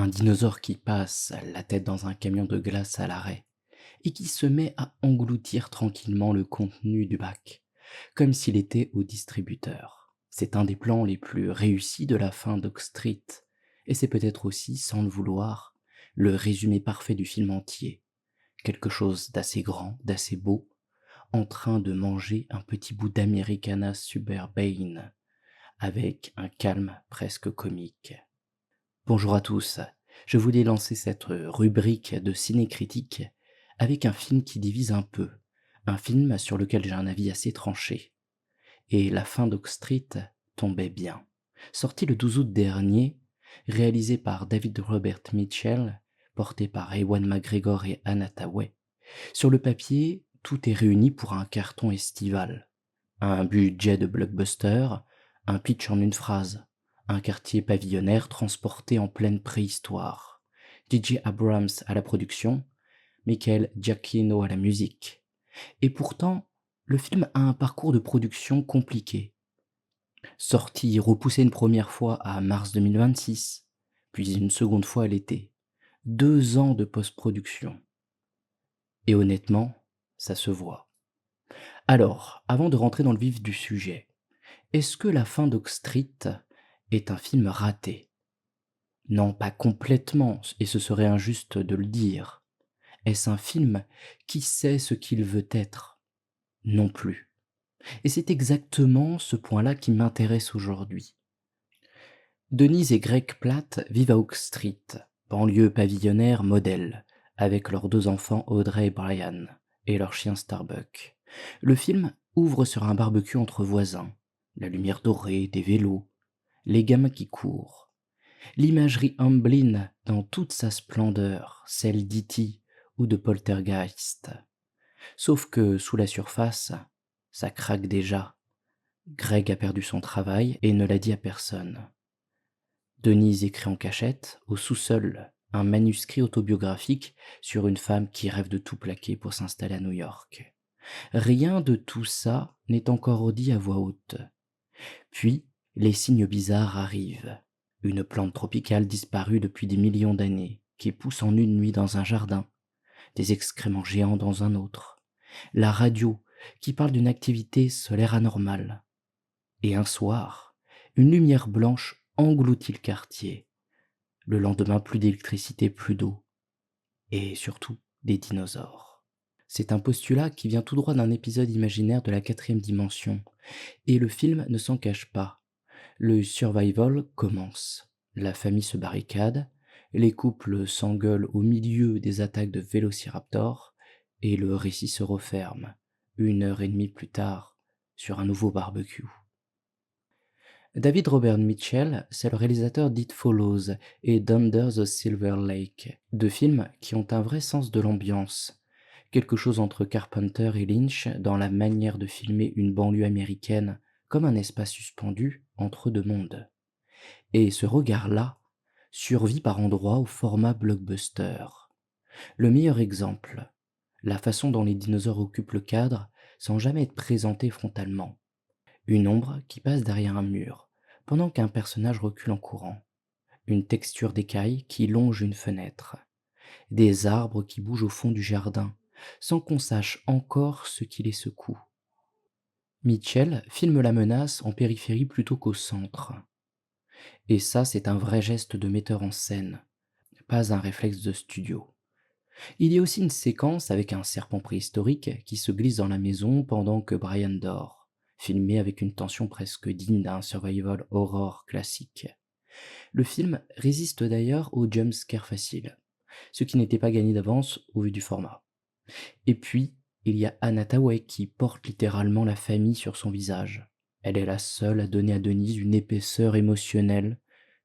Un dinosaure qui passe, la tête dans un camion de glace à l'arrêt, et qui se met à engloutir tranquillement le contenu du bac, comme s'il était au distributeur. C'est un des plans les plus réussis de la fin d'Oak Street, et c'est peut-être aussi, sans le vouloir, le résumé parfait du film entier. Quelque chose d'assez grand, d'assez beau, en train de manger un petit bout d'Americana Suburban, avec un calme presque comique. Bonjour à tous, je voulais lancer cette rubrique de ciné-critique avec un film qui divise un peu, un film sur lequel j'ai un avis assez tranché. Et La fin d'Oak Street tombait bien. Sorti le 12 août dernier, réalisé par David Robert Mitchell, porté par Ewan McGregor et Anna Hathaway. Sur le papier, tout est réuni pour un carton estival. Un budget de blockbuster, un pitch en une phrase, un quartier pavillonnaire transporté en pleine préhistoire. J.J. Abrams à la production, Michael Giacchino à la musique. Et pourtant, le film a un parcours de production compliqué. Sorti repoussé une première fois à mars 2026, puis une seconde fois à l'été. 2 ans de post-production. Et honnêtement, ça se voit. Alors, avant de rentrer dans le vif du sujet, est-ce que La fin d'Oak Street est un film raté? Non, pas complètement, et ce serait injuste de le dire. Est-ce un film qui sait ce qu'il veut être? Non plus. Et c'est exactement ce point-là qui m'intéresse aujourd'hui. Denise et Greg Platt vivent à Oak Street, banlieue pavillonnaire modèle, avec leurs 2 enfants Audrey et Brian, et leur chien Starbuck. Le film ouvre sur un barbecue entre voisins, la lumière dorée, des vélos, les gamins qui courent. L'imagerie Amblin dans toute sa splendeur, celle d'E.T. ou de Poltergeist. Sauf que sous la surface, ça craque déjà. Greg a perdu son travail et ne l'a dit à personne. Denise écrit en cachette, au sous-sol, un manuscrit autobiographique sur une femme qui rêve de tout plaquer pour s'installer à New York. Rien de tout ça n'est encore dit à voix haute. Puis, les signes bizarres arrivent. Une plante tropicale disparue depuis des millions d'années, qui pousse en une nuit dans un jardin, des excréments géants dans un autre, la radio qui parle d'une activité solaire anormale. Et un soir, une lumière blanche engloutit le quartier. Le lendemain, plus d'électricité, plus d'eau. Et surtout, des dinosaures. C'est un postulat qui vient tout droit d'un épisode imaginaire de la 4e dimension. Et le film ne s'en cache pas. Le survival commence. La famille se barricade, les couples s'engueulent au milieu des attaques de vélociraptors, et le récit se referme, 1 heure et demie plus tard, sur un nouveau barbecue. David Robert Mitchell, c'est le réalisateur d'It Follows et d'Under the Silver Lake, 2 films qui ont un vrai sens de l'ambiance, quelque chose entre Carpenter et Lynch dans la manière de filmer une banlieue américaine comme un espace suspendu entre deux mondes. Et ce regard-là survit par endroits au format blockbuster. Le meilleur exemple, la façon dont les dinosaures occupent le cadre sans jamais être présentés frontalement. Une ombre qui passe derrière un mur, pendant qu'un personnage recule en courant. Une texture d'écaille qui longe une fenêtre. Des arbres qui bougent au fond du jardin, sans qu'on sache encore ce qui les secoue. Mitchell filme la menace en périphérie plutôt qu'au centre. Et ça, c'est un vrai geste de metteur en scène, pas un réflexe de studio. Il y a aussi une séquence avec un serpent préhistorique qui se glisse dans la maison pendant que Brian dort, filmé avec une tension presque digne d'un survival horror classique. Le film résiste d'ailleurs au jumpscare facile, ce qui n'était pas gagné d'avance au vu du format. Et puis, il y a Anna Hathaway qui porte littéralement la famille sur son visage. Elle est la seule à donner à Denise une épaisseur émotionnelle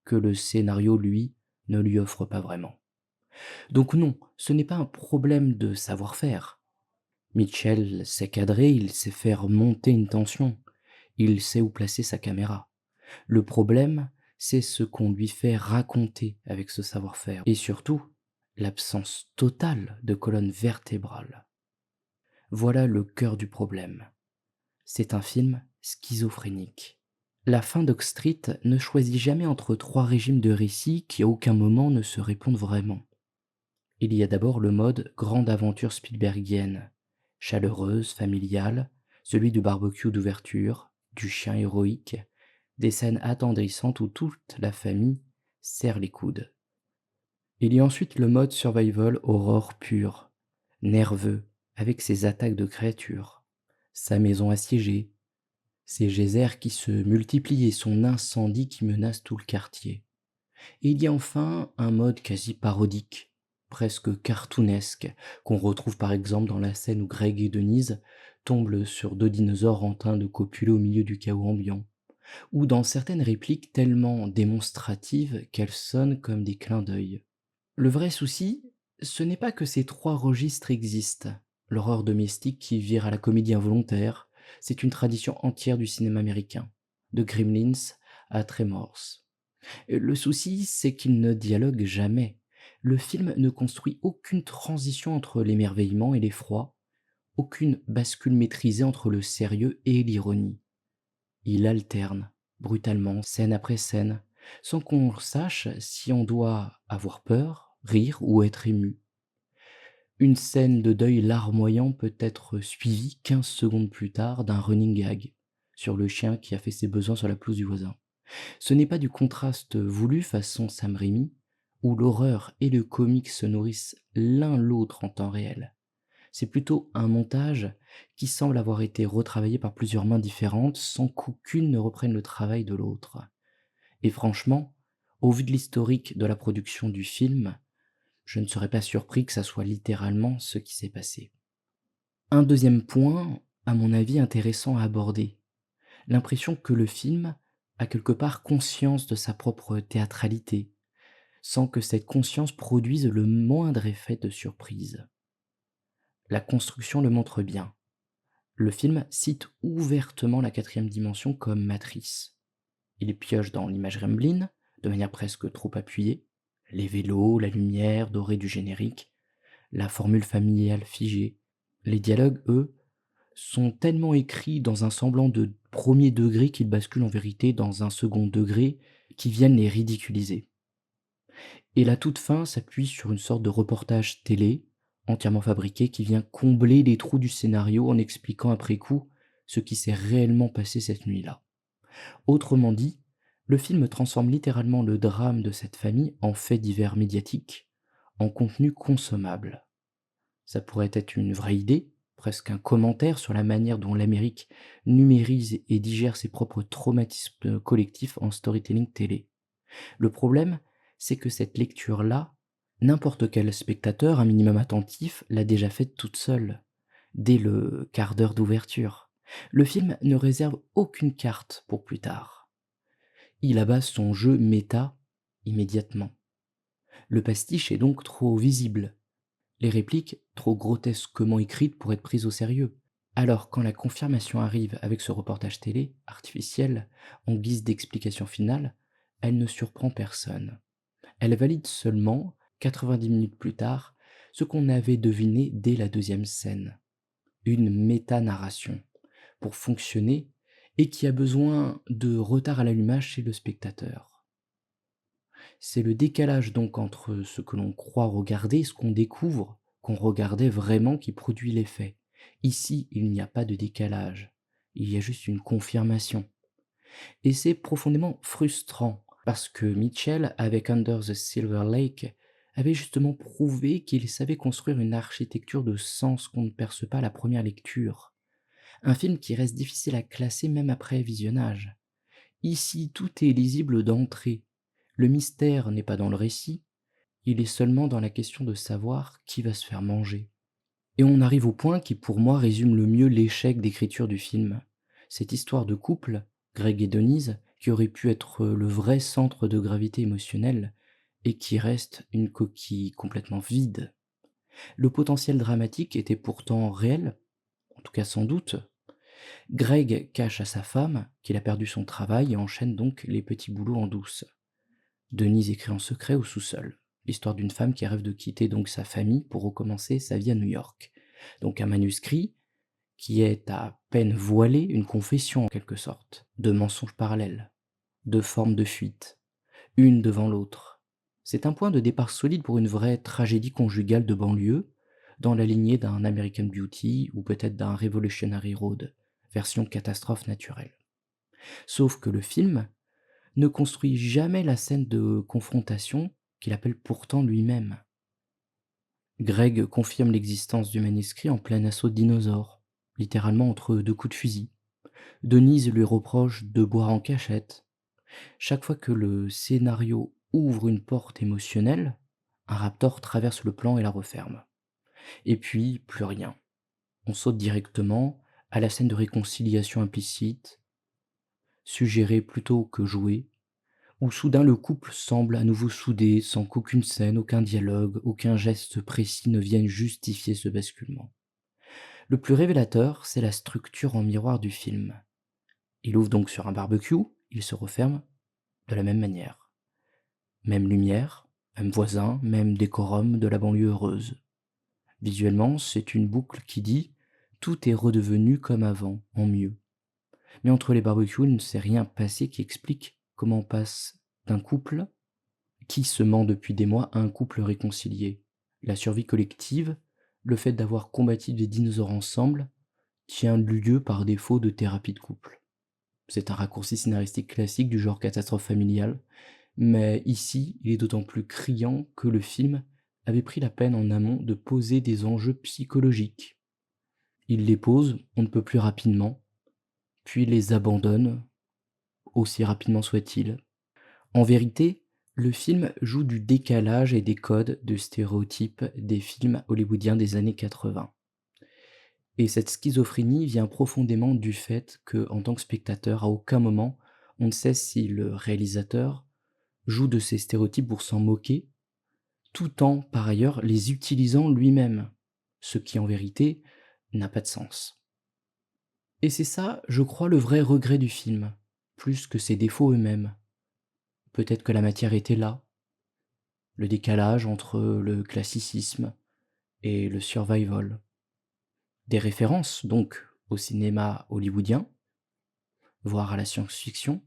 que le scénario, lui, ne lui offre pas vraiment. Donc non, ce n'est pas un problème de savoir-faire. Mitchell sait cadrer, il sait faire monter une tension, il sait où placer sa caméra. Le problème, c'est ce qu'on lui fait raconter avec ce savoir-faire. Et surtout, l'absence totale de colonne vertébrale. Voilà le cœur du problème. C'est un film schizophrénique. La fin d'Oak ne choisit jamais entre trois régimes de récit qui à aucun moment ne se répondent vraiment. Il y a d'abord le mode grande aventure Spielbergienne, chaleureuse, familiale, celui du barbecue d'ouverture, du chien héroïque, des scènes attendrissantes où toute la famille serre les coudes. Il y a ensuite le mode survival horror pur, nerveux, avec ses attaques de créatures, sa maison assiégée, ses geysers qui se multiplient et son incendie qui menace tout le quartier. Et il y a enfin un mode quasi parodique, presque cartoonesque, qu'on retrouve par exemple dans la scène où Greg et Denise tombent sur deux dinosaures en train de copuler au milieu du chaos ambiant, ou dans certaines répliques tellement démonstratives qu'elles sonnent comme des clins d'œil. Le vrai souci, ce n'est pas que ces trois registres existent. L'horreur domestique qui vire à la comédie involontaire, c'est une tradition entière du cinéma américain, de Gremlins à Tremors. Le souci, c'est qu'il ne dialogue jamais. Le film ne construit aucune transition entre l'émerveillement et l'effroi, aucune bascule maîtrisée entre le sérieux et l'ironie. Il alterne, brutalement, scène après scène, sans qu'on sache si on doit avoir peur, rire ou être ému. Une scène de deuil larmoyant peut être suivie 15 secondes plus tard d'un running gag sur le chien qui a fait ses besoins sur la pelouse du voisin. Ce n'est pas du contraste voulu façon Sam Raimi, où l'horreur et le comique se nourrissent l'un l'autre en temps réel. C'est plutôt un montage qui semble avoir été retravaillé par plusieurs mains différentes sans qu'aucune ne reprenne le travail de l'autre. Et franchement, au vu de l'historique de la production du film, je ne serais pas surpris que ça soit littéralement ce qui s'est passé. Un deuxième point, à mon avis intéressant à aborder, l'impression que le film a quelque part conscience de sa propre théâtralité, sans que cette conscience produise le moindre effet de surprise. La construction le montre bien. Le film cite ouvertement la quatrième dimension comme matrice. Il pioche dans l'image Gremlin, de manière presque trop appuyée, les vélos, la lumière dorée du générique, la formule familiale figée. Les dialogues, eux, sont tellement écrits dans un semblant de premier degré qu'ils basculent en vérité dans un second degré qui viennent les ridiculiser. Et la toute fin s'appuie sur une sorte de reportage télé, entièrement fabriqué, qui vient combler les trous du scénario en expliquant après coup ce qui s'est réellement passé cette nuit-là. Autrement dit, le film transforme littéralement le drame de cette famille en fait divers médiatique, en contenu consommable. Ça pourrait être une vraie idée, presque un commentaire sur la manière dont l'Amérique numérise et digère ses propres traumatismes collectifs en storytelling télé. Le problème, c'est que cette lecture-là, n'importe quel spectateur, un minimum attentif, l'a déjà faite toute seule, dès le quart d'heure d'ouverture. Le film ne réserve aucune carte pour plus tard. Il abat son jeu méta immédiatement. Le pastiche est donc trop visible, les répliques trop grotesquement écrites pour être prises au sérieux. Alors quand la confirmation arrive avec ce reportage télé, artificiel, en guise d'explication finale, elle ne surprend personne. Elle valide seulement, 90 minutes plus tard, ce qu'on avait deviné dès la deuxième scène. Une méta-narration, pour fonctionner, et qui a besoin de retard à l'allumage chez le spectateur. C'est le décalage donc entre ce que l'on croit regarder et ce qu'on découvre qu'on regardait vraiment qui produit l'effet. Ici, il n'y a pas de décalage, il y a juste une confirmation. Et c'est profondément frustrant, parce que Mitchell, avec Under the Silver Lake, avait justement prouvé qu'il savait construire une architecture de sens qu'on ne perçoit pas à la première lecture. Un film qui reste difficile à classer même après visionnage. Ici, tout est lisible d'entrée. Le mystère n'est pas dans le récit, il est seulement dans la question de savoir qui va se faire manger. Et on arrive au point qui pour moi résume le mieux l'échec d'écriture du film. Cette histoire de couple, Greg et Denise, qui aurait pu être le vrai centre de gravité émotionnelle, et qui reste une coquille complètement vide. Le potentiel dramatique était pourtant réel, en tout cas sans doute. Greg cache à sa femme qu'il a perdu son travail et enchaîne donc les petits boulots en douce. Denise écrit en secret au sous-sol, l'histoire d'une femme qui rêve de quitter donc sa famille pour recommencer sa vie à New York. Donc un manuscrit qui est à peine voilée une confession en quelque sorte, de mensonges parallèles, de formes de fuite, une devant l'autre. C'est un point de départ solide pour une vraie tragédie conjugale de banlieue, dans la lignée d'un American Beauty ou peut-être d'un Revolutionary Road, version catastrophe naturelle. Sauf que le film ne construit jamais la scène de confrontation qu'il appelle pourtant lui-même. Greg confirme l'existence du manuscrit en plein assaut de dinosaures, littéralement entre deux coups de fusil. Denise lui reproche de boire en cachette. Chaque fois que le scénario ouvre une porte émotionnelle, un raptor traverse le plan et la referme. Et puis, plus rien. On saute directement à la scène de réconciliation implicite, suggérée plutôt que jouée, où soudain le couple semble à nouveau soudé sans qu'aucune scène, aucun dialogue, aucun geste précis ne vienne justifier ce basculement. Le plus révélateur, c'est la structure en miroir du film. Il ouvre donc sur un barbecue, il se referme de la même manière. Même lumière, même voisin, même décorum de la banlieue heureuse. Visuellement, c'est une boucle qui dit tout est redevenu comme avant, en mieux. Mais entre les barbecues, il ne s'est rien passé qui explique comment on passe d'un couple qui se ment depuis des mois à un couple réconcilié. La survie collective, le fait d'avoir combattu des dinosaures ensemble, tient lieu par défaut de thérapie de couple. C'est un raccourci scénaristique classique du genre catastrophe familiale, mais ici, il est d'autant plus criant que le film avait pris la peine en amont de poser des enjeux psychologiques. Il les pose, on ne peut plus rapidement, puis les abandonne, aussi rapidement soit-il. En vérité, le film joue du décalage et des codes de stéréotypes des films hollywoodiens des années 80. Et cette schizophrénie vient profondément du fait que, en tant que spectateur, à aucun moment, on ne sait si le réalisateur joue de ces stéréotypes pour s'en moquer, tout en, par ailleurs, les utilisant lui-même, ce qui en vérité n'a pas de sens. Et c'est ça, je crois, le vrai regret du film, plus que ses défauts eux-mêmes. Peut-être que la matière était là, le décalage entre le classicisme et le survival. Des références, donc, au cinéma hollywoodien, voire à la science-fiction,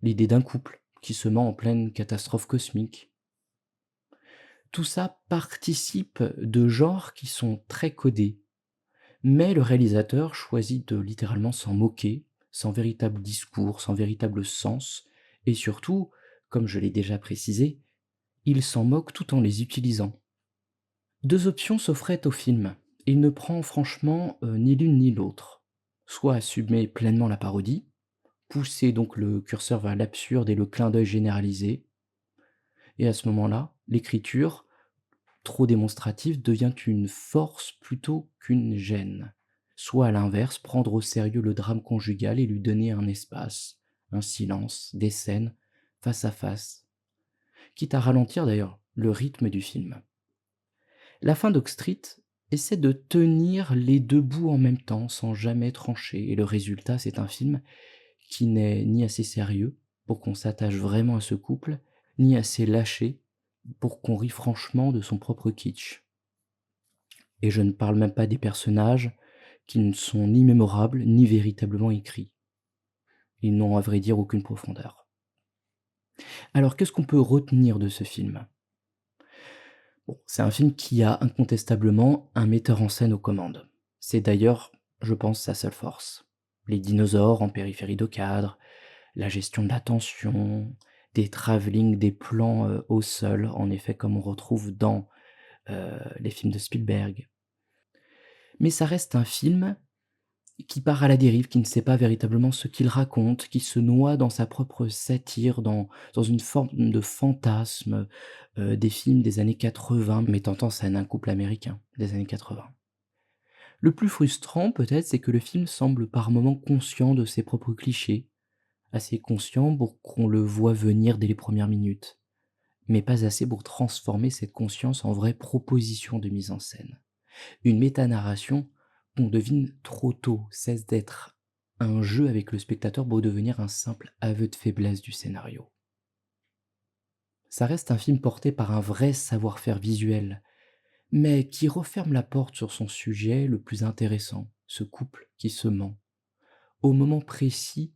l'idée d'un couple qui se ment en pleine catastrophe cosmique. Tout ça participe de genres qui sont très codés, mais le réalisateur choisit de littéralement s'en moquer, sans véritable discours, sans véritable sens, et surtout, comme je l'ai déjà précisé, il s'en moque tout en les utilisant. Deux options s'offraient au film, et il ne prend franchement ni l'une ni l'autre. Soit assumer pleinement la parodie, pousser donc le curseur vers l'absurde et le clin d'œil généralisé, et à ce moment-là, l'écriture, trop démonstrative, devient une force plutôt qu'une gêne. Soit à l'inverse, prendre au sérieux le drame conjugal et lui donner un espace, un silence, des scènes, face à face, quitte à ralentir d'ailleurs le rythme du film. La fin d'Oak Street essaie de tenir les deux bouts en même temps sans jamais trancher, et le résultat, c'est un film qui n'est ni assez sérieux pour qu'on s'attache vraiment à ce couple, ni assez lâché pour qu'on rie franchement de son propre kitsch. Et je ne parle même pas des personnages qui ne sont ni mémorables ni véritablement écrits. Ils n'ont à vrai dire aucune profondeur. Alors qu'est-ce qu'on peut retenir de ce film? Bon, c'est un film qui a incontestablement un metteur en scène aux commandes. C'est d'ailleurs, je pense, sa seule force. Les dinosaures en périphérie de cadre, la gestion de la tension, des travelling, des plans au sol, en effet, comme on retrouve dans les films de Spielberg. Mais ça reste un film qui part à la dérive, qui ne sait pas véritablement ce qu'il raconte, qui se noie dans sa propre satire, dans une forme de fantasme des films des années 80, mettant en scène un couple américain des années 80. Le plus frustrant peut-être, c'est que le film semble par moments conscient de ses propres clichés, assez conscient pour qu'on le voie venir dès les premières minutes, mais pas assez pour transformer cette conscience en vraie proposition de mise en scène. Une métanarration qu'on devine trop tôt cesse d'être un jeu avec le spectateur pour devenir un simple aveu de faiblesse du scénario. Ça reste un film porté par un vrai savoir-faire visuel, mais qui referme la porte sur son sujet le plus intéressant, ce couple qui se ment, au moment précis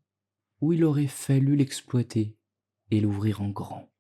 où il aurait fallu l'exploiter et l'ouvrir en grand.